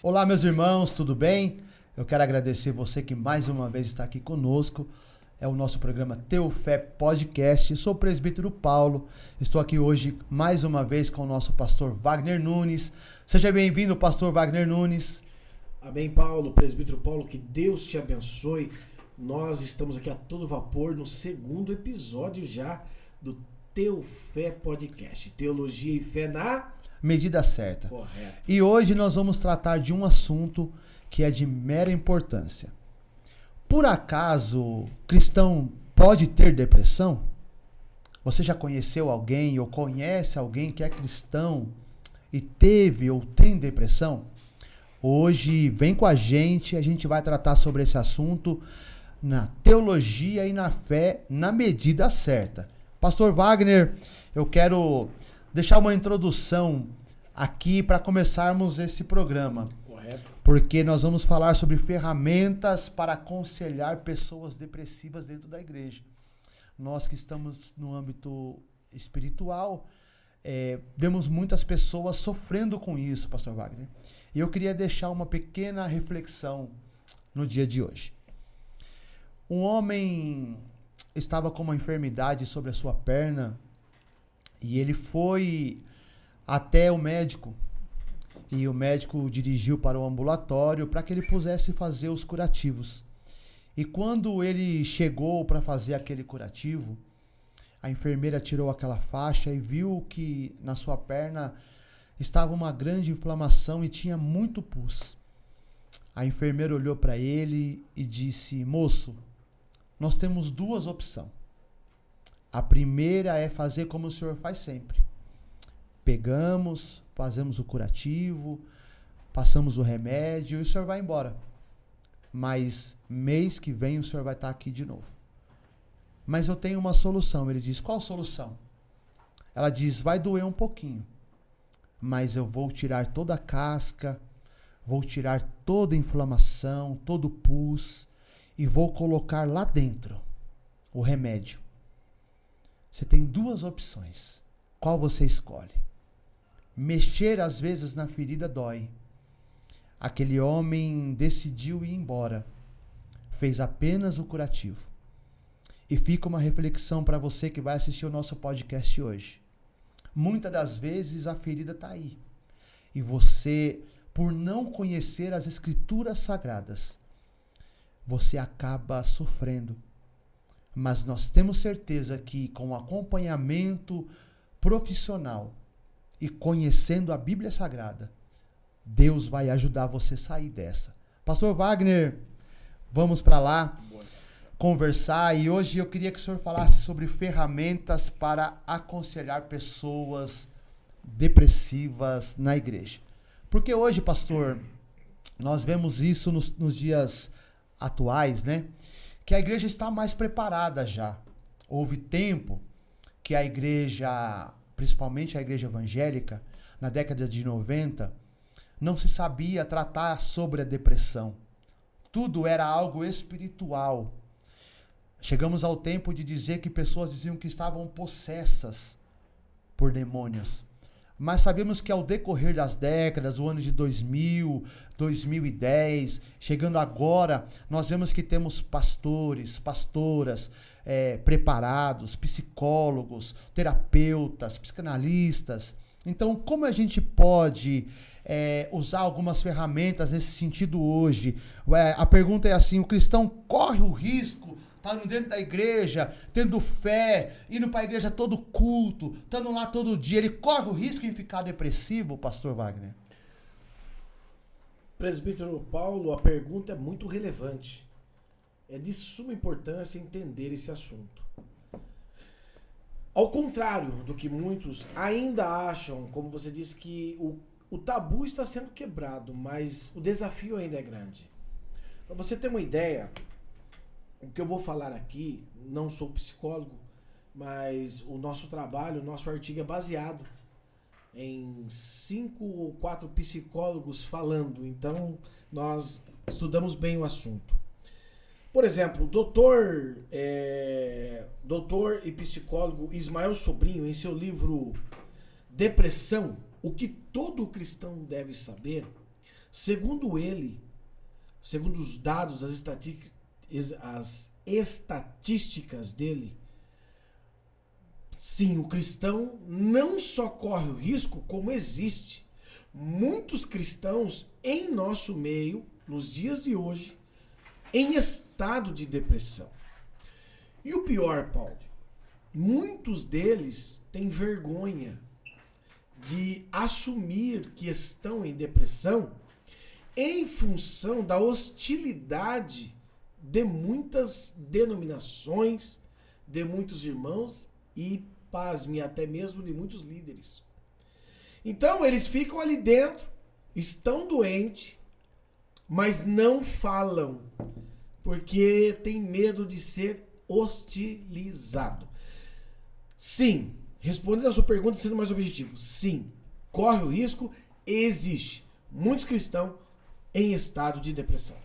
Olá, meus irmãos, tudo bem? Eu quero agradecer você que mais uma vez está aqui conosco. É o nosso programa Teofé Podcast. Eu sou o presbítero Paulo. Estou aqui hoje mais uma vez com o nosso pastor Wagner Nunes. Seja bem-vindo, pastor Wagner Nunes. Amém, Paulo, presbítero Paulo, que Deus te abençoe. Nós estamos aqui a todo vapor no segundo episódio já do Teofé Podcast. Teologia e fé na medida certa. Correto. E hoje nós vamos tratar de um assunto que é de mera importância. Por acaso, cristão pode ter depressão? Você já conheceu alguém ou conhece alguém que é cristão e teve ou tem depressão? Hoje, vem com a gente vai tratar sobre esse assunto na teologia e na fé na medida certa. Pastor Wagner, eu quero deixar uma introdução aqui para começarmos esse programa. Correto. Porque nós vamos falar sobre ferramentas para aconselhar pessoas depressivas dentro da igreja. Nós que estamos no âmbito espiritual, vemos muitas pessoas sofrendo com isso, pastor Wagner. E eu queria deixar uma pequena reflexão no dia de hoje. Um homem estava com uma enfermidade sobre a sua perna e ele foi até o médico. E o médico o dirigiu para o ambulatório para que ele pudesse fazer os curativos. E quando ele chegou para fazer aquele curativo, a enfermeira tirou aquela faixa e viu que na sua perna estava uma grande inflamação e tinha muito pus. A enfermeira olhou para ele e disse: moço, nós temos duas opções. A primeira é fazer como o senhor faz sempre. Pegamos, fazemos o curativo, passamos o remédio e o senhor vai embora. Mas mês que vem o senhor vai estar aqui de novo. Mas eu tenho uma solução. Ele diz: qual solução? Ela diz: vai doer um pouquinho, mas eu vou tirar toda a casca, vou tirar toda a inflamação, todo o pus e vou colocar lá dentro o remédio. Você tem duas opções. Qual você escolhe? Mexer às vezes na ferida dói. Aquele homem decidiu ir embora. Fez apenas o curativo. E fica uma reflexão para você que vai assistir o nosso podcast hoje. Muitas das vezes a ferida está aí. E você, por não conhecer as escrituras sagradas, você acaba sofrendo. Mas nós temos certeza que com acompanhamento profissional e conhecendo a Bíblia Sagrada, Deus vai ajudar você a sair dessa. Pastor Wagner, vamos para lá conversar, e hoje eu queria que o senhor falasse sobre ferramentas para aconselhar pessoas depressivas na igreja. Porque hoje, pastor, nós vemos isso nos dias atuais, né? Que a igreja está mais preparada já. Houve tempo que a igreja, principalmente a igreja evangélica, na década de 90, não se sabia tratar sobre a depressão. Tudo era algo espiritual. Chegamos ao tempo de dizer que pessoas diziam que estavam possessas por demônios. Mas sabemos que ao decorrer das décadas, o ano de 2000, 2010, chegando agora, nós vemos que temos pastores, pastoras preparados, psicólogos, terapeutas, psicanalistas. Então, como a gente pode usar algumas ferramentas nesse sentido hoje? A pergunta é assim: o cristão corre o risco, estando dentro da igreja, tendo fé, indo para a igreja todo culto, estando lá todo dia, ele corre o risco de ficar depressivo, pastor Wagner? Presbítero Paulo, a pergunta é muito relevante. É de suma importância entender esse assunto. Ao contrário do que muitos ainda acham, como você disse, que o tabu está sendo quebrado, mas o desafio ainda é grande. Para você ter uma ideia, o que eu vou falar aqui, não sou psicólogo, mas o nosso trabalho, o nosso artigo é baseado em 5 ou 4 psicólogos falando. Então, nós estudamos bem o assunto. Por exemplo, o doutor e psicólogo Ismael Sobrinho, em seu livro Depressão, o que todo cristão deve saber, Segundo ele, segundo os dados, as estatísticas dele, sim, o cristão não só corre o risco, como existe muitos cristãos em nosso meio, nos dias de hoje, em estado de depressão. E o pior, Paulo, muitos deles têm vergonha de assumir que estão em depressão em função da hostilidade de muitas denominações, de muitos irmãos e, pasme, até mesmo de muitos líderes. Então, eles ficam ali dentro, estão doentes, mas não falam, porque tem medo de ser hostilizado. Sim, respondendo a sua pergunta, sendo mais objetivo, sim, corre o risco, existe muitos cristãos em estado de depressão.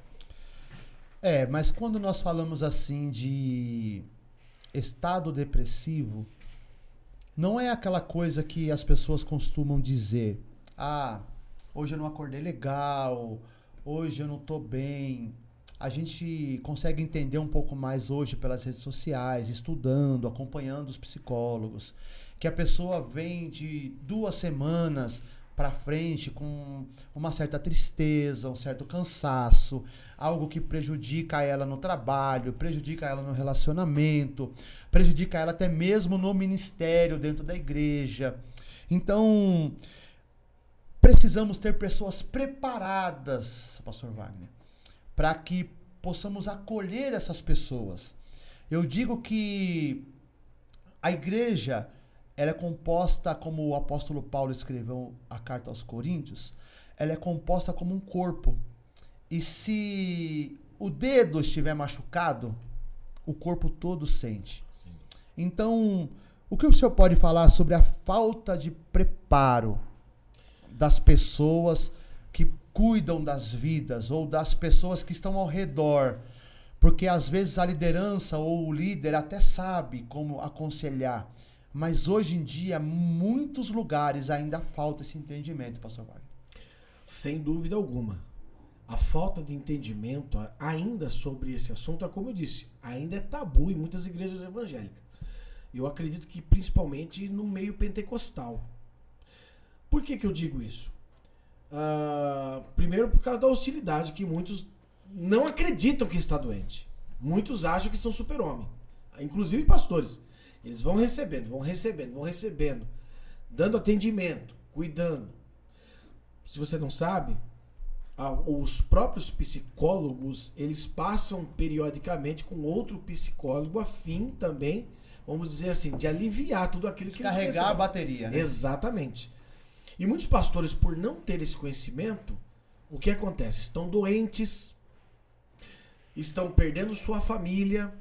Mas quando nós falamos assim de estado depressivo, não é aquela coisa que as pessoas costumam dizer: hoje eu não acordei legal, hoje eu não tô bem. A gente consegue entender um pouco mais hoje pelas redes sociais, estudando, acompanhando os psicólogos, que a pessoa vem de 2 semanas para frente com uma certa tristeza, um certo cansaço, algo que prejudica ela no trabalho, prejudica ela no relacionamento, prejudica ela até mesmo no ministério dentro da igreja. Então, precisamos ter pessoas preparadas, pastor Wagner, para que possamos acolher essas pessoas. Eu digo que a igreja, ela é composta, como o apóstolo Paulo escreveu a carta aos Coríntios, ela é composta como um corpo. E se o dedo estiver machucado, o corpo todo sente. Então, o que o senhor pode falar sobre a falta de preparo das pessoas que cuidam das vidas ou das pessoas que estão ao redor? Porque às vezes a liderança ou o líder até sabe como aconselhar, mas hoje em dia, muitos lugares ainda falta esse entendimento, pastor Wagner. Sem dúvida alguma. A falta de entendimento ainda sobre esse assunto, é como eu disse, ainda é tabu em muitas igrejas evangélicas. Eu acredito que principalmente no meio pentecostal. Por que eu digo isso? Primeiro por causa da hostilidade, que muitos não acreditam que está doente. Muitos acham que são super-homem. Inclusive pastores. Eles vão recebendo, dando atendimento, cuidando. Se você não sabe, os próprios psicólogos, eles passam periodicamente com outro psicólogo a fim também, vamos dizer assim, de aliviar tudo aquilo que eles recebem. Carregar a bateria, né? Exatamente. E muitos pastores, por não ter esse conhecimento, o que acontece? Estão doentes, estão perdendo sua família,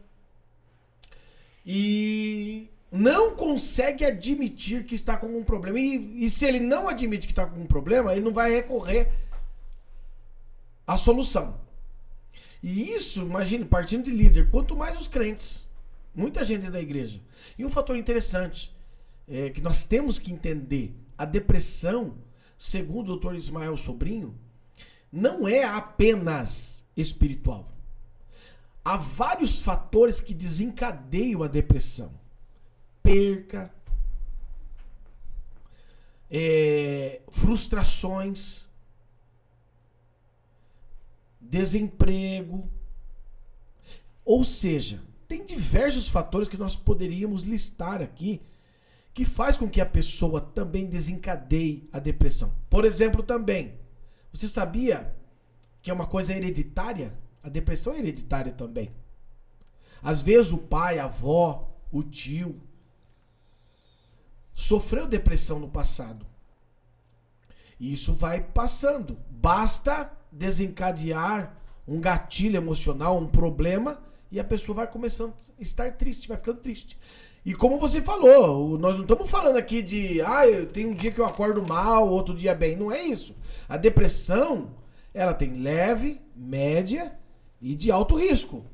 e não consegue admitir que está com algum problema. E se ele não admite que está com algum problema, ele não vai recorrer à solução. E isso, imagine, partindo de líder, quanto mais os crentes, muita gente da igreja. E um fator interessante que nós temos que entender: a depressão, segundo o Dr. Ismael Sobrinho, não é apenas espiritual. Há vários fatores que desencadeiam a depressão. Perca, frustrações, desemprego. Ou seja, tem diversos fatores que nós poderíamos listar aqui que faz com que a pessoa também desencadeie a depressão. Por exemplo, também, você sabia que é uma coisa hereditária? A depressão é hereditária também. Às vezes o pai, a avó, o tio sofreu depressão no passado. E isso vai passando. Basta desencadear um gatilho emocional, um problema, e a pessoa vai começando a estar triste, vai ficando triste. E como você falou, nós não estamos falando aqui de tem um dia que eu acordo mal, outro dia bem. Não é isso. A depressão, ela tem leve, média e de alto risco.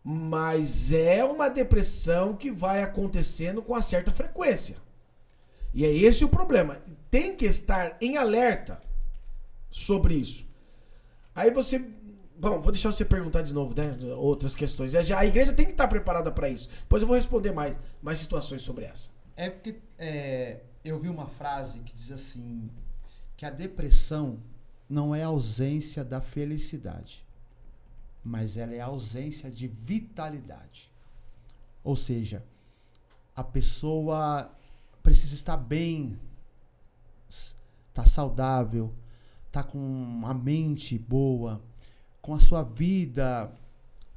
Mas é uma depressão que vai acontecendo com uma certa frequência. E é esse o problema. Tem que estar em alerta sobre isso. Aí você... Bom, vou deixar você perguntar de novo, né? Outras questões. A igreja tem que estar preparada para isso. Depois eu vou responder mais situações sobre essa. É porque eu vi uma frase que diz assim, que a depressão não é a ausência da felicidade, mas ela é a ausência de vitalidade. Ou seja, a pessoa precisa estar bem, estar saudável, estar com a mente boa, com a sua vida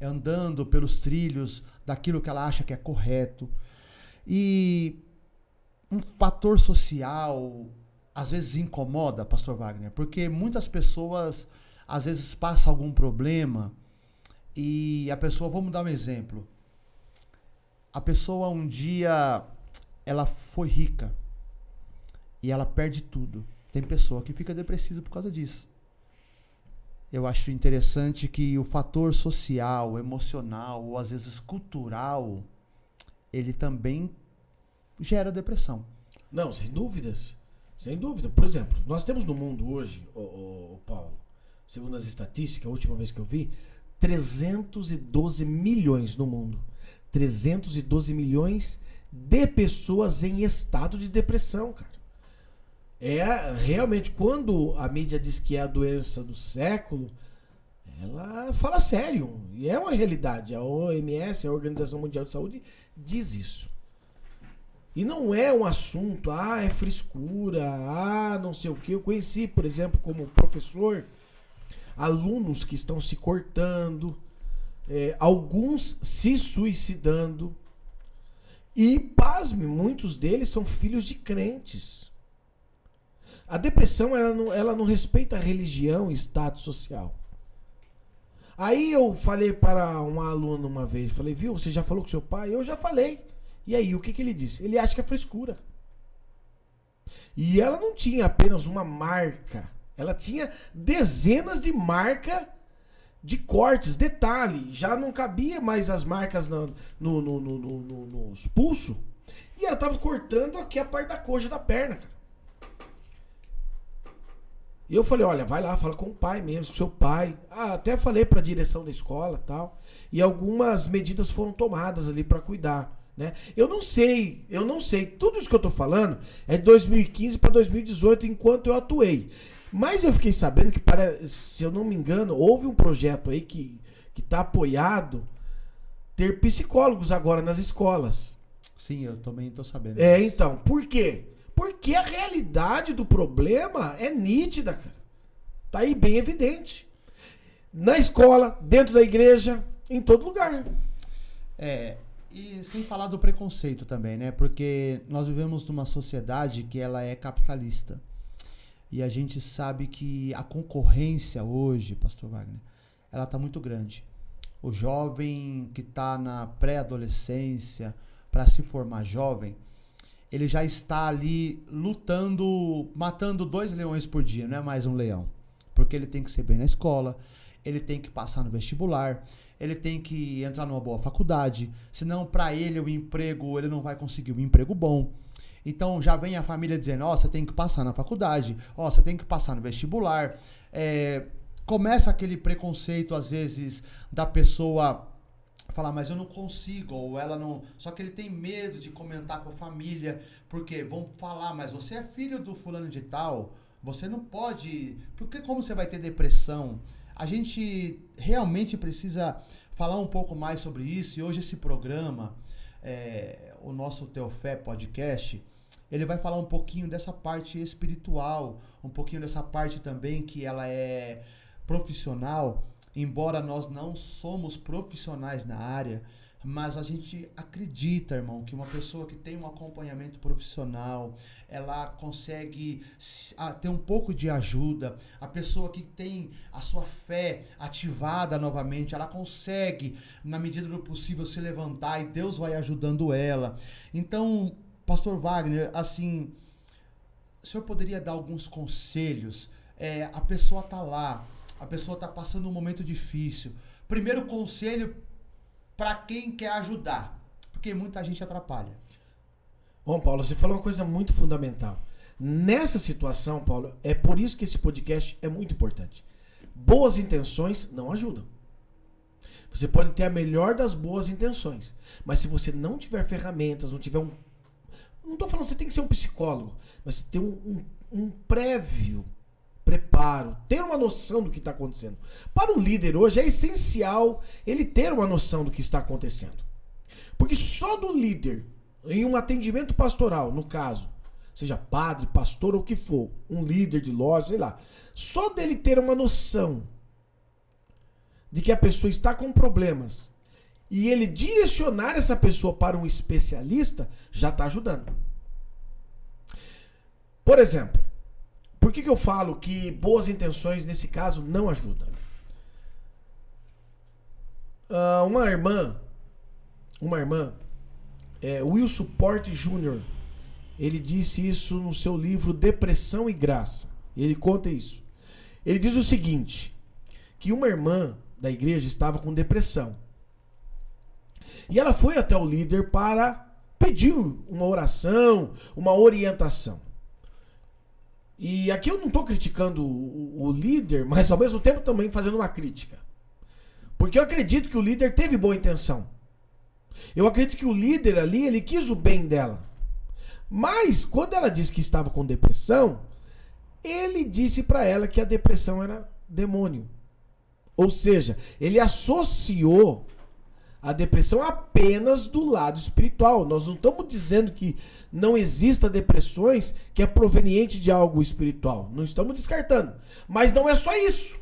andando pelos trilhos daquilo que ela acha que é correto. E um fator social às vezes incomoda, pastor Wagner, porque muitas pessoas às vezes passam algum problema e a pessoa, vamos dar um exemplo, a pessoa um dia ela foi rica e ela perde tudo. Tem pessoa que fica depressiva por causa disso. Eu acho interessante que o fator social, emocional ou às vezes cultural, ele também gera depressão. Não, sem dúvidas. Sem dúvida. Por exemplo, nós temos no mundo hoje, Paulo, segundo as estatísticas, a última vez que eu vi, 312 milhões no mundo. 312 milhões de pessoas em estado de depressão, cara. Realmente, quando a mídia diz que é a doença do século, ela fala sério. E é uma realidade. A OMS, a Organização Mundial de Saúde, diz isso. E não é um assunto, é frescura, não sei o quê. Eu conheci, por exemplo, como professor, alunos que estão se cortando, alguns se suicidando. E, pasme, muitos deles são filhos de crentes. A depressão, ela não respeita a religião e status social. Aí eu falei para um aluno uma vez, falei, viu, você já falou com seu pai? Eu já falei. E aí, o que ele disse? Ele acha que é frescura. E ela não tinha apenas uma marca. Ela tinha dezenas de marcas de cortes. Detalhe, já não cabia mais as marcas nos pulsos. E ela estava cortando aqui a parte da coxa da perna, cara. E eu falei, olha, vai lá, fala com o pai mesmo, seu pai. Até falei para a direção da escola e tal. E algumas medidas foram tomadas ali para cuidar. Né? Eu não sei. Tudo isso que eu tô falando é de 2015 para 2018, enquanto eu atuei. Mas eu fiquei sabendo que, se eu não me engano, houve um projeto aí que tá apoiado ter psicólogos agora nas escolas. Sim, eu também tô sabendo. Então, por quê? Porque a realidade do problema é nítida, cara. Tá aí bem evidente. Na escola, dentro da igreja, em todo lugar. E sem falar do preconceito também, né? Porque nós vivemos numa sociedade que ela é capitalista. E a gente sabe que a concorrência hoje, pastor Wagner, ela tá muito grande. O jovem que tá na pré-adolescência, para se formar jovem, ele já está ali lutando, matando 2 leões por dia, não é mais um leão. Porque ele tem que ser bem na escola, ele tem que passar no vestibular, ele tem que entrar numa boa faculdade, senão para ele o emprego, ele não vai conseguir um emprego bom. Então já vem a família dizendo, você tem que passar na faculdade, você tem que passar no vestibular. Começa aquele preconceito, às vezes, da pessoa falar, mas eu não consigo, ou ela não... Só que ele tem medo de comentar com a família, porque vão falar, mas você é filho do fulano de tal, você não pode... Porque como você vai ter depressão? A gente realmente precisa falar um pouco mais sobre isso, e hoje esse programa, o nosso Teofé Podcast, ele vai falar um pouquinho dessa parte espiritual, um pouquinho dessa parte também que ela é profissional, embora nós não somos profissionais na área, mas a gente acredita, irmão, que uma pessoa que tem um acompanhamento profissional, ela consegue ter um pouco de ajuda. A pessoa que tem a sua fé ativada novamente, ela consegue, na medida do possível, se levantar e Deus vai ajudando ela. Então, pastor Wagner, assim, o senhor poderia dar alguns conselhos? A pessoa está lá, a pessoa está passando um momento difícil. Primeiro conselho para quem quer ajudar, porque muita gente atrapalha. Bom, Paulo, você falou uma coisa muito fundamental. Nessa situação, Paulo, é por isso que esse podcast é muito importante. Boas intenções não ajudam. Você pode ter a melhor das boas intenções, mas se você não tiver ferramentas, não tiver não estou falando que você tem que ser um psicólogo, mas ter um prévio preparo, ter uma noção do que está acontecendo. Para um líder hoje é essencial ele ter uma noção do que está acontecendo. Porque só do líder, em um atendimento pastoral, no caso, seja padre, pastor ou o que for, um líder de loja, sei lá, só dele ter uma noção de que a pessoa está com problemas e ele direcionar essa pessoa para um especialista, já está ajudando. Por exemplo, por que eu falo que boas intenções nesse caso não ajudam? Uma irmã, Wilson Porte Jr., ele disse isso no seu livro Depressão e Graça. Ele conta isso. Ele diz o seguinte, que uma irmã da igreja estava com depressão. E ela foi até o líder para pedir uma oração, uma orientação. E aqui eu não estou criticando o líder, mas ao mesmo tempo também fazendo uma crítica. Porque eu acredito que o líder teve boa intenção. Eu acredito que o líder ali, ele quis o bem dela. Mas, quando ela disse que estava com depressão, ele disse para ela que a depressão era demônio. Ou seja, ele associou a depressão apenas do lado espiritual. Nós não estamos dizendo que não exista depressões que é proveniente de algo espiritual. Não estamos descartando. Mas não é só isso.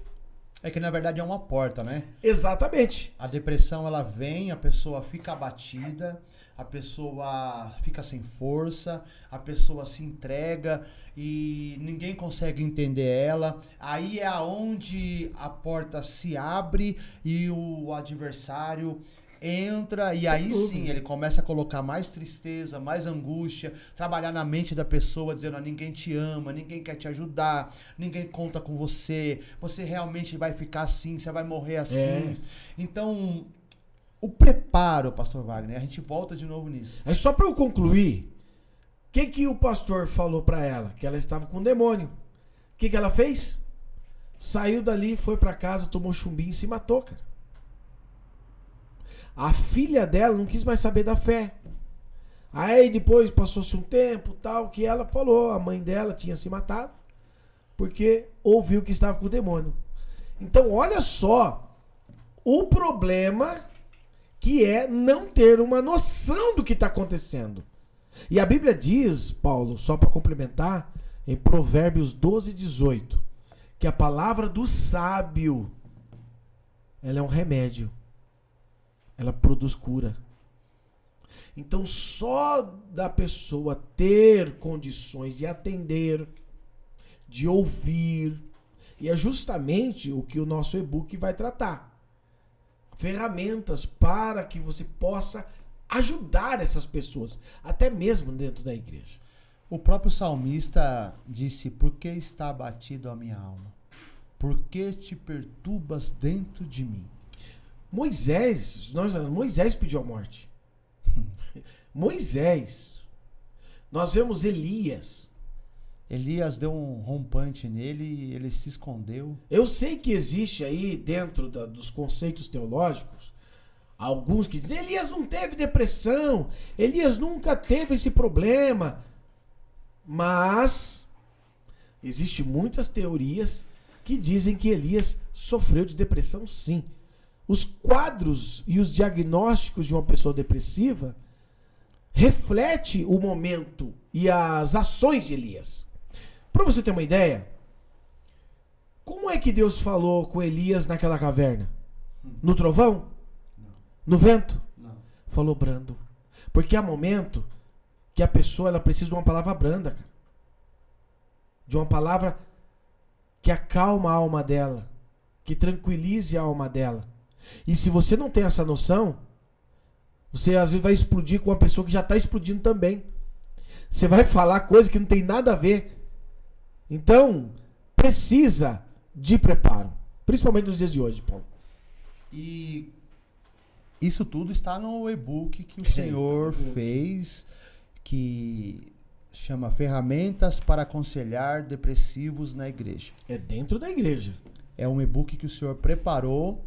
É que na verdade é uma porta, né? Exatamente. A depressão, ela vem, a pessoa fica abatida, a pessoa fica sem força, a pessoa se entrega e ninguém consegue entender ela. Aí é aonde a porta se abre e o adversário entra e aí sim ele começa a colocar mais tristeza, mais angústia, trabalhar na mente da pessoa dizendo, ninguém te ama, ninguém quer te ajudar, ninguém conta com você, você realmente vai ficar assim, você vai morrer assim. Então, o preparo, pastor Wagner, a gente volta de novo nisso. Aí só para eu concluir, o que o pastor falou para ela? Que ela estava com um demônio. O que ela fez? Saiu dali, foi para casa, tomou chumbinho e se matou, cara. A filha dela não quis mais saber da fé. Aí depois passou-se um tempo, tal, que ela falou, a mãe dela tinha se matado, porque ouviu que estava com o demônio. Então olha só o problema que é não ter uma noção do que está acontecendo. E a Bíblia diz, Paulo, só para complementar, em Provérbios 12:18, que a palavra do sábio, ela é um remédio. Ela produz cura. Então, só da pessoa ter condições de atender, de ouvir, e é justamente o que o nosso e-book vai tratar. Ferramentas para que você possa ajudar essas pessoas, até mesmo dentro da igreja. O próprio salmista disse, por que está abatido a minha alma? Por que te perturbas dentro de mim? Moisés pediu a morte. Moisés. Nós vemos Elias. Elias deu um rompante nele e ele se escondeu. Eu sei que existe aí dentro dos conceitos teológicos alguns que dizem, Elias não teve depressão, Elias nunca teve esse problema. Mas existem muitas teorias que dizem que Elias sofreu de depressão, sim. Os quadros e os diagnósticos de uma pessoa depressiva refletem o momento e as ações de Elias. Para você ter uma ideia, como é que Deus falou com Elias naquela caverna? No trovão? Não. No vento? Não. Falou brando. Porque há momento que a pessoa ela precisa de uma palavra branda, cara. De uma palavra que acalma a alma dela, que tranquilize a alma dela. E se você não tem essa noção, você às vezes vai explodir com uma pessoa que já está explodindo também. Você vai falar coisa que não tem nada a ver. Então, precisa de preparo. Principalmente nos dias de hoje, Paulo. E isso tudo está no e-book que o Senhor fez, que Chama Ferramentas para Aconselhar Depressivos na Igreja. É dentro da igreja. É um e-book que o senhor preparou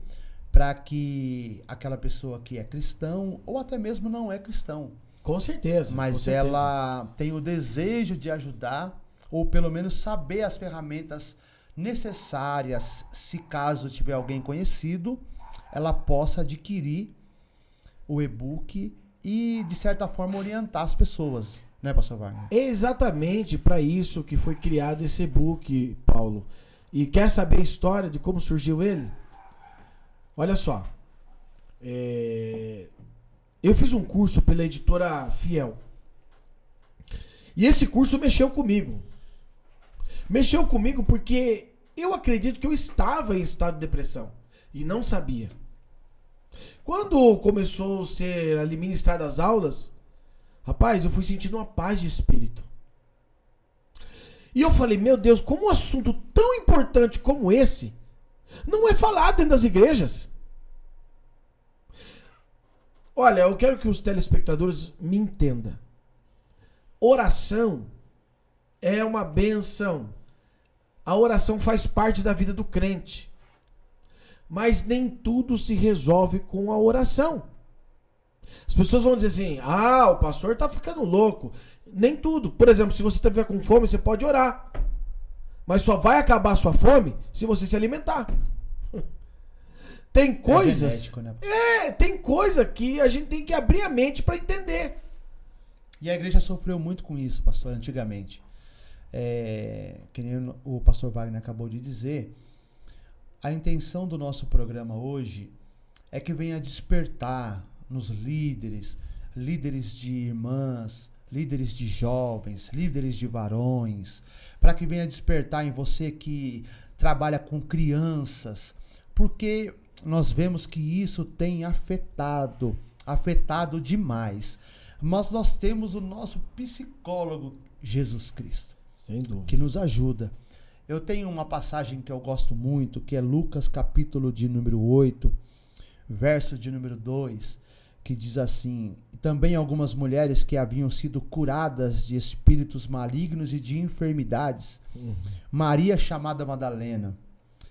para que aquela pessoa que é cristão, ou até mesmo não é cristão, Com certeza. mas com certeza. ela tem o desejo de ajudar, ou pelo menos saber as ferramentas necessárias, se caso tiver alguém conhecido, ela possa adquirir o e-book e, de certa forma, orientar as pessoas, né, pastor Wagner? É exatamente para isso que foi criado esse e-book, Paulo. E quer saber a história de como surgiu ele? Olha só. Eu fiz um curso pela editora Fiel. E esse curso mexeu comigo. Mexeu comigo porque eu acredito que eu estava em estado de depressão e não sabia. Quando começou a ser ali ministradas as aulas, rapaz, eu fui sentindo uma paz de espírito. E eu falei, meu Deus, como um assunto tão importante como esse não é falado dentro das igrejas? Olha, eu quero que os telespectadores me entendam. Oração é uma benção. A oração faz parte da vida do crente. Mas nem tudo se resolve com a oração. As pessoas vão dizer assim, o pastor tá ficando louco. Nem tudo. Por exemplo, se você estiver com fome, você pode orar. Mas só vai acabar a sua fome se você se alimentar. Tem coisas... É genético, né? Tem coisa que a gente tem que abrir a mente para entender. E a igreja sofreu muito com isso, pastor, antigamente. Que nem o pastor Wagner acabou de dizer, a intenção do nosso programa hoje é que venha despertar nos líderes de irmãs, líderes de jovens, líderes de varões, para que venha despertar em você que trabalha com crianças, porque nós vemos que isso tem afetado demais. Mas nós temos o nosso psicólogo, Jesus Cristo, sem dúvida, que nos ajuda. Eu tenho uma passagem que eu gosto muito, que é Lucas capítulo de número 8, verso de número 2, que diz assim: também algumas mulheres que haviam sido curadas de espíritos malignos e de enfermidades, Maria chamada Madalena,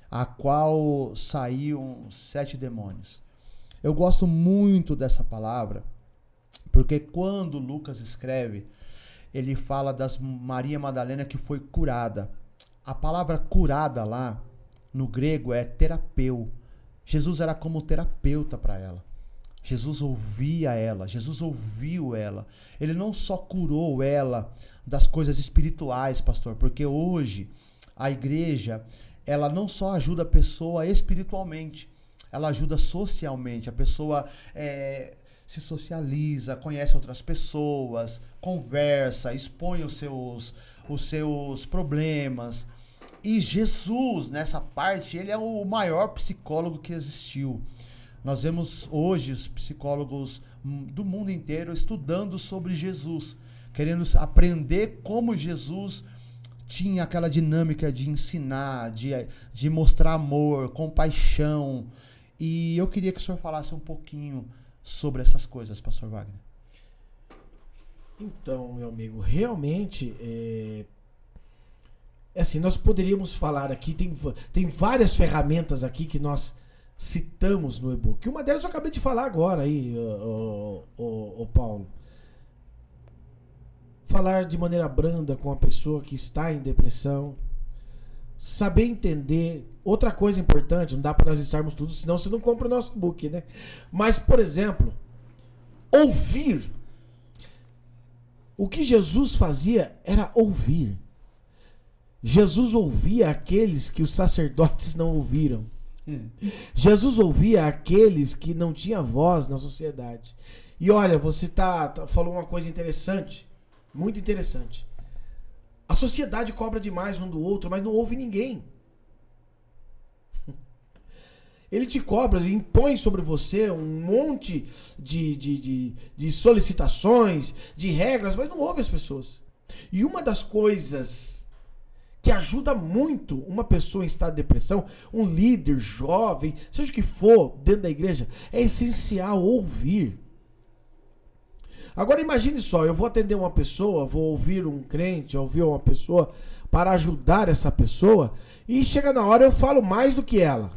a qual saíam 7 demônios. Eu gosto muito dessa palavra, porque quando Lucas escreve, ele fala das Maria Madalena que foi curada. A palavra curada lá, no grego, é terapeu. Jesus era como terapeuta para ela. Jesus ouvia ela, Jesus ouviu ela. Ele não só curou ela das coisas espirituais, pastor, porque hoje a igreja, ela não só ajuda a pessoa espiritualmente, ela ajuda socialmente. A pessoa se socializa, conhece outras pessoas, conversa, expõe os seus problemas. E Jesus, nessa parte, ele é o maior psicólogo que existiu. Nós vemos hoje os psicólogos do mundo inteiro estudando sobre Jesus, querendo aprender como Jesus tinha aquela dinâmica de ensinar, de mostrar amor, compaixão. E eu queria que o senhor falasse um pouquinho sobre essas coisas, pastor Wagner. Então, meu amigo, realmente assim, nós poderíamos falar aqui, tem várias ferramentas aqui que nós citamos no e-book. Uma delas eu acabei de falar agora aí, o Paulo. Falar de maneira branda com a pessoa que está em depressão. Saber entender. Outra coisa importante, não dá para nós estarmos tudo, senão você não compra o nosso e-book, né? Mas, por exemplo, ouvir. O que Jesus fazia era ouvir. Jesus ouvia aqueles que os sacerdotes não ouviram. Jesus ouvia aqueles que não tinham voz na sociedade. E olha, você falou uma coisa interessante, muito interessante. A sociedade cobra demais um do outro, mas não ouve ninguém. Ele te cobra, ele impõe sobre você um monte de solicitações, de regras, mas não ouve as pessoas. E uma das coisas que ajuda muito uma pessoa em estado de depressão, um líder jovem, seja o que for, dentro da igreja, é essencial ouvir. Agora imagine só, eu vou atender uma pessoa, vou ouvir um crente, ouvir uma pessoa para ajudar essa pessoa e chega na hora eu falo mais do que ela.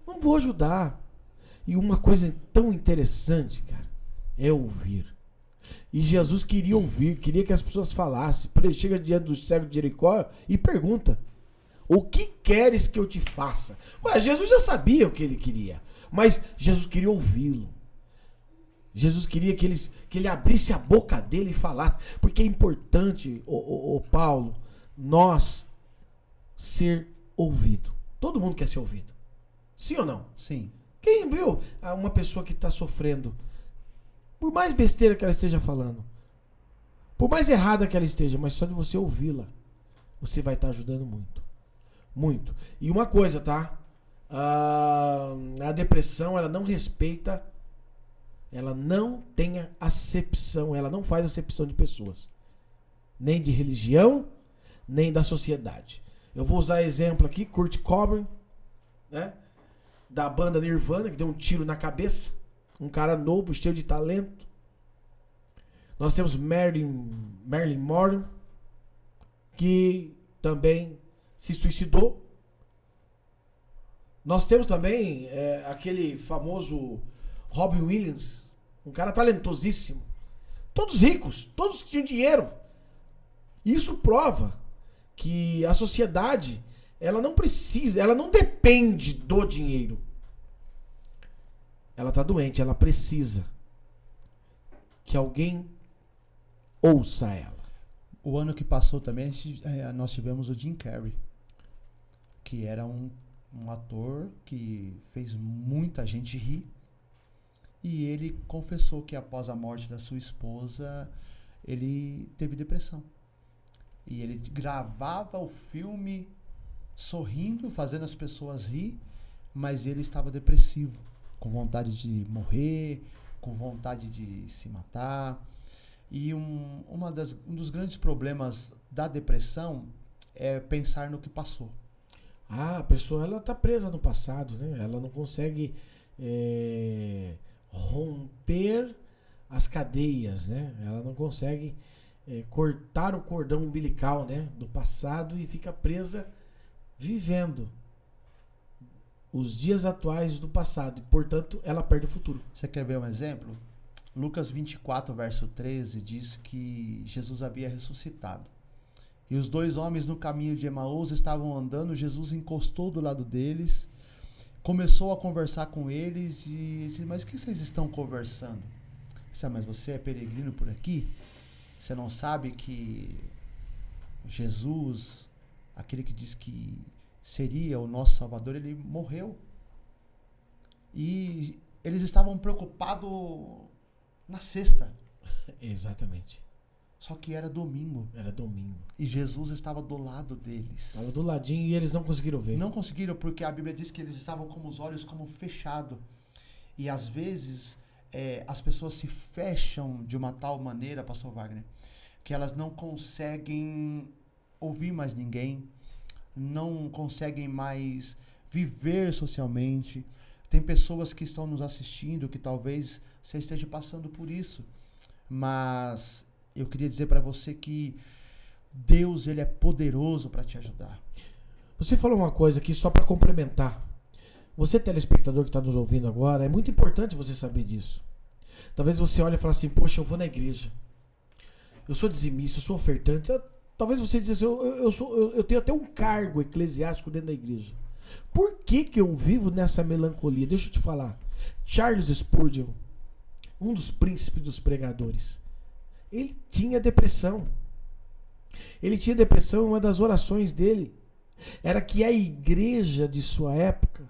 Não vou ajudar. E uma coisa tão interessante, cara, é ouvir. E Jesus queria ouvir, queria que as pessoas falassem. Ele chega diante do cego de Jericó e pergunta: o que queres que eu te faça? Ué, Jesus já sabia o que ele queria, mas Jesus queria ouvi-lo. Jesus queria que ele abrisse a boca dele e falasse. Porque é importante, Paulo, nós ser ouvido. Todo mundo quer ser ouvido. Sim ou não? Sim. Quem viu uma pessoa que está sofrendo, por mais besteira que ela esteja falando, por mais errada que ela esteja, mas só de você ouvi-la, você vai estar ajudando muito. Muito. E uma coisa, tá? A depressão, ela não respeita, ela não tem acepção, ela não faz acepção de pessoas. Nem de religião, nem da sociedade. Eu vou usar exemplo aqui, Kurt Cobain, né? Da banda Nirvana, que deu um tiro na cabeça. Um cara novo, cheio de talento. Nós temos Marilyn Monroe, que também se suicidou. Nós temos também aquele famoso Robin Williams, um cara talentosíssimo. Todos ricos, todos que tinham dinheiro. Isso prova que a sociedade, ela não precisa, ela não depende do dinheiro. Ela está doente, ela precisa que alguém ouça ela. O ano que passou também, nós tivemos o Jim Carrey, que era um ator que fez muita gente rir. E ele confessou que após a morte da sua esposa, ele teve depressão. E ele gravava o filme sorrindo, fazendo as pessoas rir, mas ele estava depressivo, com vontade de morrer, com vontade de se matar. E um dos grandes problemas da depressão é pensar no que passou. A pessoa, ela está presa no passado, né? Ela não consegue romper as cadeias, né? Ela não consegue cortar o cordão umbilical, né? Do passado e fica presa vivendo os dias atuais do passado. E, portanto, ela perde o futuro. Você quer ver um exemplo? Lucas 24, verso 13, diz que Jesus havia ressuscitado. E os dois homens no caminho de Emaús estavam andando, Jesus encostou do lado deles, começou a conversar com eles e disse: mas o que vocês estão conversando? Disse: mas você é peregrino por aqui? Você não sabe que Jesus, aquele que diz que seria o nosso Salvador, ele morreu. E eles estavam preocupados na sexta. Exatamente. Só que era domingo. Era domingo. E Jesus estava do lado deles. Estava do ladinho e eles não conseguiram ver. Não conseguiram porque a Bíblia diz que eles estavam com os olhos como fechados. E às vezes as pessoas se fecham de uma tal maneira, pastor Wagner, que elas não conseguem ouvir mais ninguém, não conseguem mais viver socialmente. Tem pessoas que estão nos assistindo que talvez você esteja passando por isso. Mas eu queria dizer para você que Deus, ele é poderoso para te ajudar. Você falou uma coisa aqui só para complementar. Você, telespectador que está nos ouvindo agora, é muito importante você saber disso. Talvez você olhe e fale assim: poxa, eu vou na igreja, eu sou dizimista, eu sou ofertante. Talvez você diga assim: eu tenho até um cargo eclesiástico dentro da igreja. Por que eu vivo nessa melancolia? Deixa eu te falar. Charles Spurgeon, um dos príncipes dos pregadores, ele tinha depressão. Ele tinha depressão. Uma das orações dele era que a igreja de sua época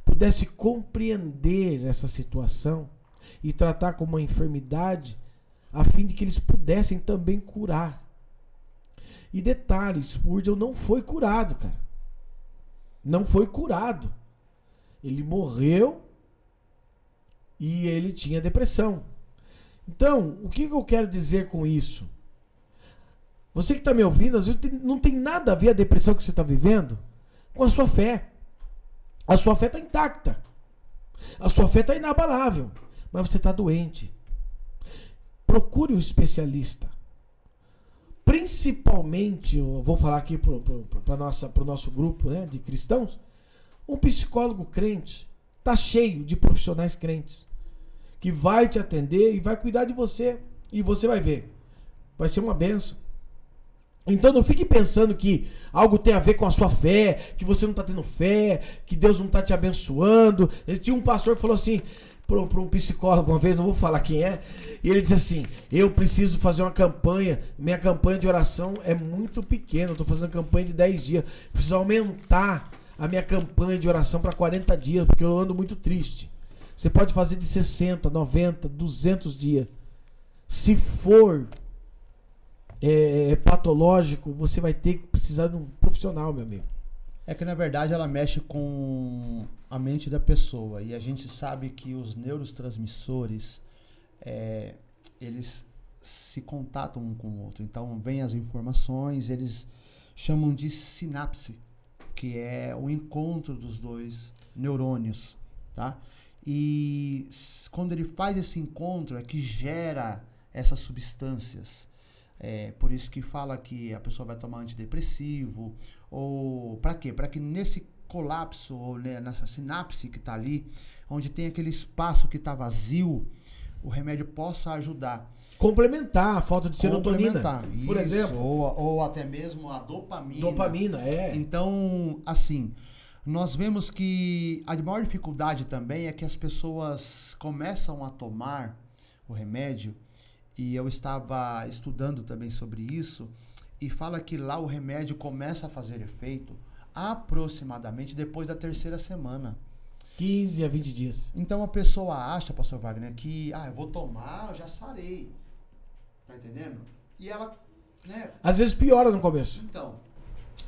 pudesse compreender essa situação e tratar como uma enfermidade, a fim de que eles pudessem também curar. E detalhe, Spurgeon não foi curado, cara. Não foi curado. Ele morreu e ele tinha depressão. Então, o que eu quero dizer com isso? Você que está me ouvindo, às vezes não tem nada a ver a depressão que você está vivendo com a sua fé. A sua fé está intacta. A sua fé está inabalável. mas você está doente. Procure um especialista. Principalmente, eu vou falar aqui para o nosso grupo, né, de cristãos, um psicólogo crente. Está cheio de profissionais crentes que vai te atender e vai cuidar de você. E você vai ver. Vai ser uma bênção. Então não fique pensando que algo tem a ver com a sua fé, que você não está tendo fé, que Deus não está te abençoando. Tinha um pastor que falou assim para um psicólogo uma vez, não vou falar quem é, e ele disse assim: eu preciso fazer uma campanha, minha campanha de oração é muito pequena, eu estou fazendo campanha de 10 dias, preciso aumentar a minha campanha de oração para 40 dias, porque eu ando muito triste. Você pode fazer de 60, 90, 200 dias. Se for patológico, você vai ter que precisar de um profissional, meu amigo. É que na verdade ela mexe com a mente da pessoa, e a gente sabe que os neurotransmissores eles se contatam um com o outro. Então vem as informações, eles chamam de sinapse, que é o encontro dos dois neurônios, tá? E quando ele faz esse encontro é que gera essas substâncias. Por isso que fala que a pessoa vai tomar antidepressivo, ou para quê? Para que nesse colapso, ou nessa sinapse que está ali, onde tem aquele espaço que está vazio, o remédio possa ajudar. Complementar a falta de serotonina, por isso, exemplo. Ou até mesmo a dopamina. Dopamina, Então, assim, nós vemos que a maior dificuldade também é que as pessoas começam a tomar o remédio, e eu estava estudando também sobre isso, e fala que lá o remédio começa a fazer efeito aproximadamente depois da 3ª semana. 15 a 20 dias. Então a pessoa acha, pastor Wagner, que eu vou tomar, eu já sarei. Tá entendendo? E ela, né? Às vezes piora no começo. Então,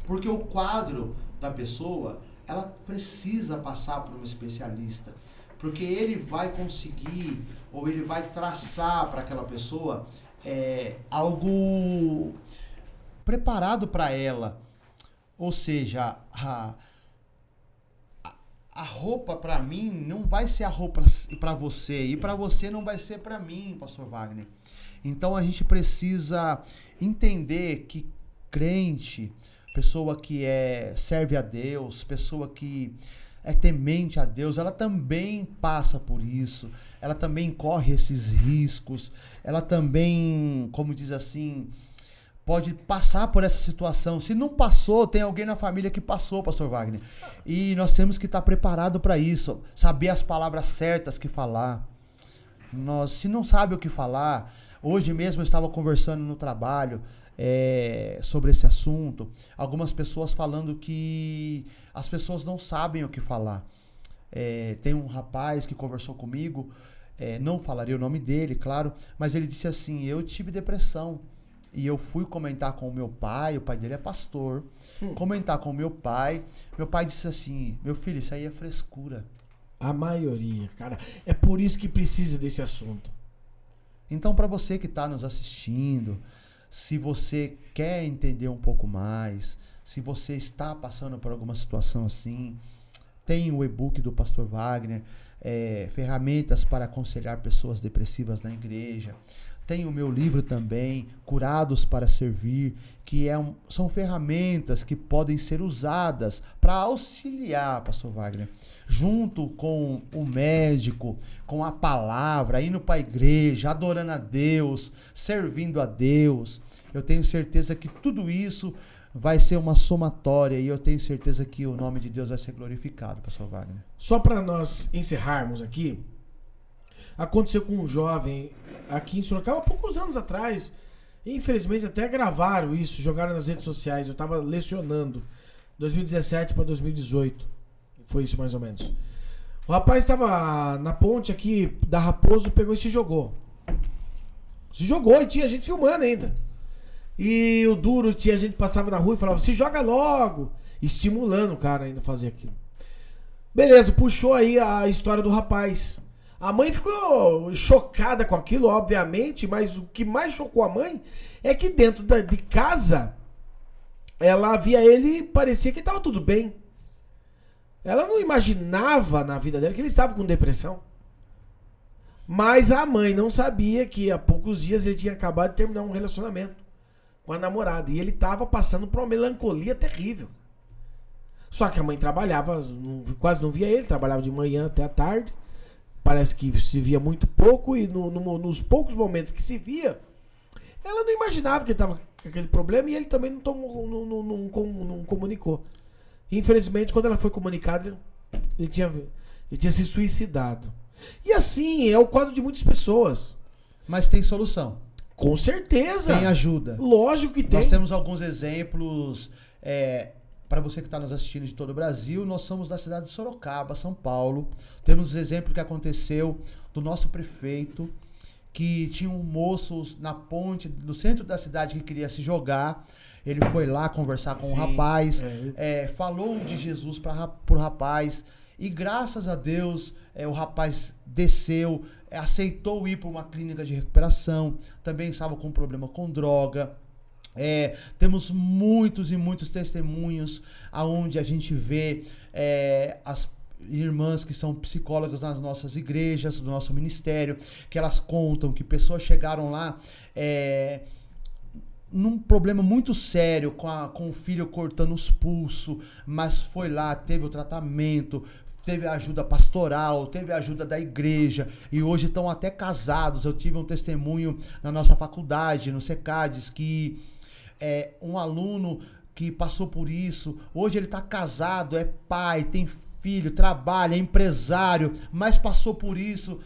porque o quadro da pessoa, ela precisa passar por um especialista. Porque ele vai conseguir, ou ele vai traçar para aquela pessoa algo preparado para ela. Ou seja, a roupa para mim não vai ser a roupa para você, e para você não vai ser para mim, pastor Wagner. Então a gente precisa entender que crente, pessoa que serve a Deus, pessoa que é temente a Deus, ela também passa por isso, ela também corre esses riscos, ela também, como diz assim, pode passar por essa situação. Se não passou, tem alguém na família que passou, pastor Wagner. E nós temos que estar preparados para isso, saber as palavras certas que falar. Se não sabe o que falar, hoje mesmo eu estava conversando no trabalho sobre esse assunto, algumas pessoas falando que as pessoas não sabem o que falar. Tem um rapaz que conversou comigo, não falarei o nome dele, claro, mas ele disse assim: eu tive depressão, e eu fui comentar com o pai dele é pastor, comentar com o meu pai disse assim: meu filho, isso aí é frescura. A maioria, cara, é por isso que precisa desse assunto. Então, para você que está nos assistindo, se você quer entender um pouco mais, se você está passando por alguma situação assim, tem o e-book do pastor Wagner, ferramentas para aconselhar pessoas depressivas na igreja. Tem o meu livro também, Curados para Servir, que são ferramentas que podem ser usadas para auxiliar, pastor Wagner, junto com o médico, com a palavra, indo para a igreja, adorando a Deus, servindo a Deus. Eu tenho certeza que tudo isso vai ser uma somatória, e eu tenho certeza que o nome de Deus vai ser glorificado, pastor Wagner. Só para nós encerrarmos aqui, aconteceu com um jovem aqui em Sorocaba há poucos anos atrás. Infelizmente até gravaram isso, jogaram nas redes sociais. Eu estava lecionando 2017 para 2018. Foi isso mais ou menos. O rapaz estava na ponte aqui da Raposo, pegou e se jogou. Se jogou, e tinha gente filmando ainda. E o duro, tinha gente que passava na rua e falava: se joga logo, estimulando o cara ainda a fazer aquilo. Beleza, puxou aí a história do rapaz. A mãe ficou chocada com aquilo, obviamente, mas o que mais chocou a mãe é que dentro de casa ela via ele e parecia que estava tudo bem. Ela não imaginava na vida dela que ele estava com depressão. Mas a mãe não sabia que há poucos dias ele tinha acabado de terminar um relacionamento com a namorada. E ele estava passando por uma melancolia terrível. Só que a mãe trabalhava, quase não via ele, trabalhava de manhã até a tarde. Parece que se via muito pouco e nos poucos momentos que se via, ela não imaginava que ele estava com aquele problema e ele também não comunicou. Infelizmente, quando ela foi comunicada, ele tinha se suicidado. E assim, é o quadro de muitas pessoas. Mas tem solução. Com certeza. Tem ajuda. Lógico que tem. Nós temos alguns exemplos, para você que está nos assistindo de todo o Brasil. Nós somos da cidade de Sorocaba, São Paulo. Temos exemplo que aconteceu do nosso prefeito, que tinha um moço na ponte, no centro da cidade, que queria se jogar. Ele foi lá conversar com o rapaz, falou de Jesus pro rapaz. E graças a Deus, o rapaz desceu, aceitou ir para uma clínica de recuperação. Também estava com problema com droga. Temos muitos e muitos testemunhos onde a gente vê as irmãs que são psicólogas nas nossas igrejas, do nosso ministério, que elas contam que pessoas chegaram lá num problema muito sério, com o filho cortando os pulsos, mas foi lá, teve o tratamento, teve a ajuda pastoral, teve a ajuda da igreja, e hoje estão até casados. Eu tive um testemunho na nossa faculdade, no SECADES, que um aluno que passou por isso, hoje ele está casado, é pai, tem filho, trabalha, é empresário, mas passou por isso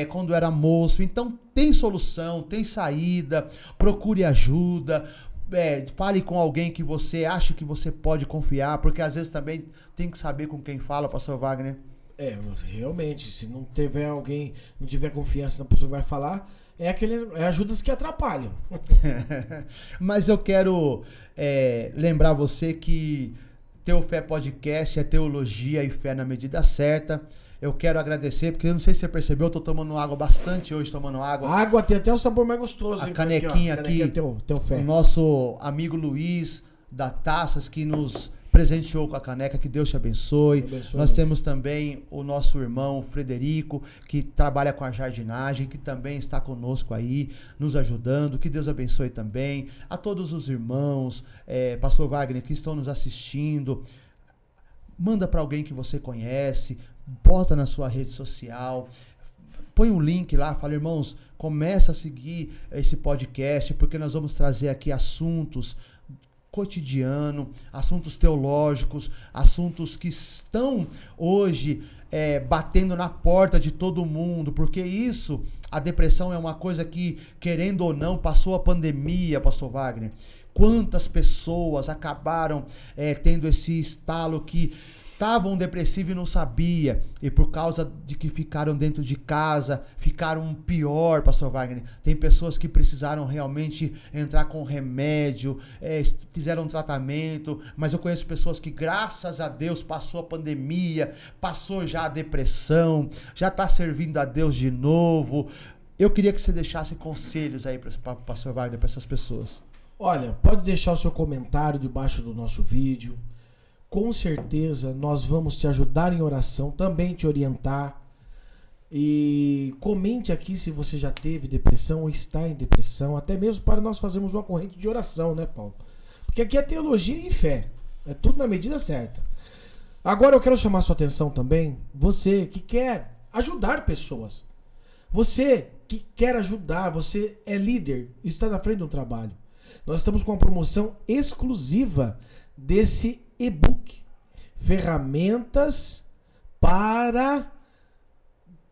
quando era moço. Então tem solução, tem saída, procure ajuda, fale com alguém que você acha que você pode confiar, porque às vezes também tem que saber com quem fala, pastor Wagner. Realmente, se não tiver alguém, não tiver confiança na pessoa que vai falar, ajudas que atrapalham. Mas eu quero lembrar você que Teofé Podcast é teologia e fé na medida certa. Eu quero agradecer, porque eu não sei se você percebeu, eu tô tomando água bastante hoje, tomando água. A água tem até um sabor mais gostoso. A canequinha aqui, Teofé. O nosso amigo Luiz da Taças, que nos presenteou com a caneca, que Deus te abençoe. Nós temos também o nosso irmão Frederico, que trabalha com a jardinagem, que também está conosco aí, nos ajudando. Que Deus abençoe também. A todos os irmãos, pastor Wagner, que estão nos assistindo. Manda para alguém que você conhece, bota na sua rede social, põe um link lá, fala: irmãos, começa a seguir esse podcast, porque nós vamos trazer aqui assuntos cotidiano, assuntos teológicos, assuntos que estão hoje batendo na porta de todo mundo, porque a depressão é uma coisa que, querendo ou não, passou a pandemia, pastor Wagner. Quantas pessoas acabaram tendo esse estalo que estavam depressivos e não sabia, e por causa de que ficaram dentro de casa, ficaram pior, pastor Wagner. Tem pessoas que precisaram realmente entrar com remédio, fizeram um tratamento, mas eu conheço pessoas que, graças a Deus, passou a pandemia, passou já a depressão, já está servindo a Deus de novo. Eu queria que você deixasse conselhos aí para o pastor Wagner, para essas pessoas. Olha, pode deixar o seu comentário debaixo do nosso vídeo. Com certeza nós vamos te ajudar em oração, também te orientar. E comente aqui se você já teve depressão ou está em depressão, até mesmo para nós fazermos uma corrente de oração, né, Paulo? Porque aqui é teologia e fé, é tudo na medida certa. Agora eu quero chamar sua atenção também, você que quer ajudar pessoas, você que quer ajudar, você é líder, está na frente de um trabalho. Nós estamos com uma promoção exclusiva desse e-book, ferramentas para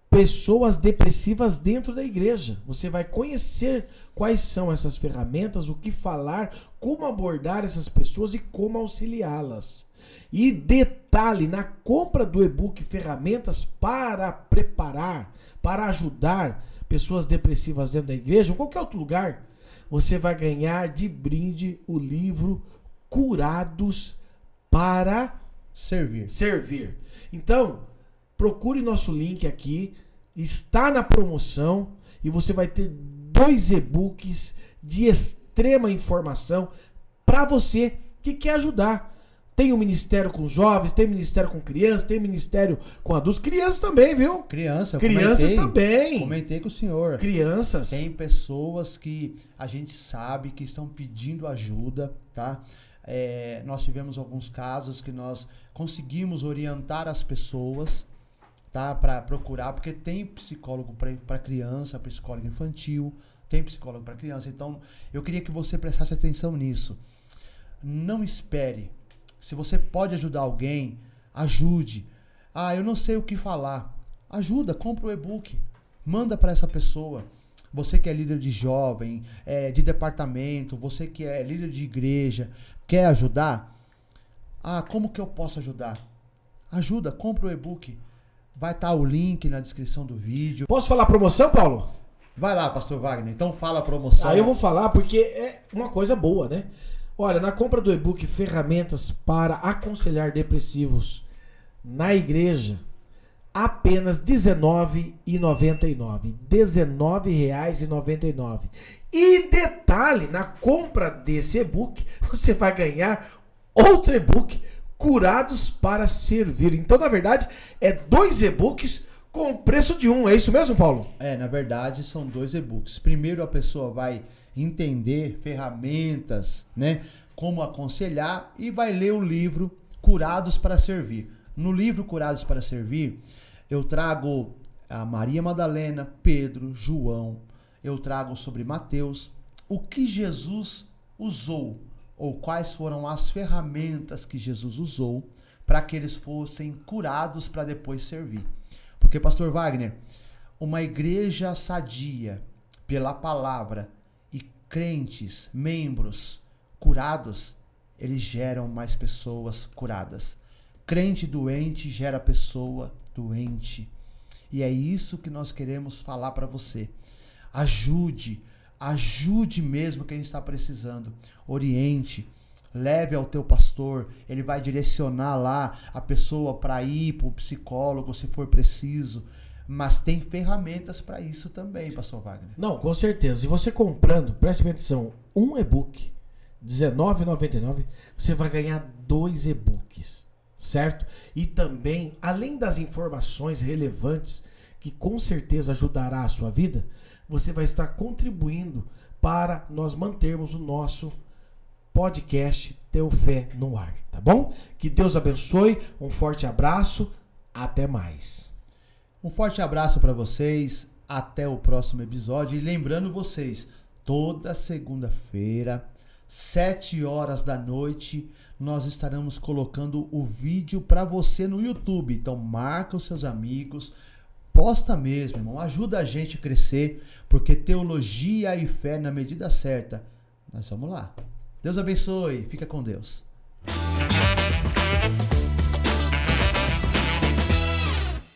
pessoas depressivas dentro da igreja. Você vai conhecer quais são essas ferramentas, o que falar, como abordar essas pessoas e como auxiliá-las. E detalhe, na compra do e-book Ferramentas para preparar, para ajudar pessoas depressivas dentro da igreja, ou qualquer outro lugar, você vai ganhar de brinde o livro Curados para Servir. Então, procure nosso link aqui, está na promoção e você vai ter 2 e-books de extrema informação para você que quer ajudar. Tem um ministério com jovens, tem ministério com crianças, tem ministério com adultos. Crianças também, viu? Crianças também. Comentei com o senhor. Crianças. Tem pessoas que a gente sabe que estão pedindo ajuda, tá? Nós tivemos alguns casos que nós conseguimos orientar as pessoas, tá? Para procurar, porque tem psicólogo para criança, psicólogo infantil, tem psicólogo para criança. Então, eu queria que você prestasse atenção nisso. Não espere. Se você pode ajudar alguém, ajude. Eu não sei o que falar. Ajuda, compra o e-book. Manda para essa pessoa. Você que é líder de jovem, de departamento, você que é líder de igreja, quer ajudar? Como que eu posso ajudar? Ajuda, compra o e-book. Vai estar o link na descrição do vídeo. Posso falar a promoção, Paulo? Vai lá, pastor Wagner. Então fala a promoção. Eu vou falar porque é uma coisa boa, né? Olha, na compra do e-book Ferramentas para Aconselhar Depressivos na Igreja, apenas R$19,99. R$19,99. E detalhe, na compra desse e-book, você vai ganhar outro e-book, Curados para Servir. Então, na verdade, 2 e-books com o preço de um. É isso mesmo, Paulo? Na verdade, são 2 e-books. Primeiro, a pessoa vai entender ferramentas, né? Como aconselhar, e vai ler o livro Curados para Servir. No livro Curados para Servir, eu trago a Maria Madalena, Pedro, João, eu trago sobre Mateus, o que Jesus usou, ou quais foram as ferramentas que Jesus usou para que eles fossem curados para depois servir. Porque, pastor Wagner, uma igreja sadia pela palavra, crentes, membros curados, eles geram mais pessoas curadas. Crente doente gera pessoa doente. E é isso que nós queremos falar para você. Ajude mesmo quem está precisando. Oriente, leve ao teu pastor, ele vai direcionar lá a pessoa para ir para o psicólogo se for preciso. Mas tem ferramentas para isso também, pastor Wagner. Não, com certeza. E você comprando, preste atenção, um e-book, R$19,99, você vai ganhar 2 e-books, certo? E também, além das informações relevantes, que com certeza ajudará a sua vida, você vai estar contribuindo para nós mantermos o nosso podcast Teu Fé no Ar, tá bom? Que Deus abençoe, um forte abraço, até mais. Um forte abraço para vocês, até o próximo episódio. E lembrando vocês, toda segunda-feira, 19h, nós estaremos colocando o vídeo para você no YouTube. Então marca os seus amigos, posta mesmo, irmão. Ajuda a gente a crescer, porque teologia e fé na medida certa. Nós vamos lá. Deus abençoe, fica com Deus.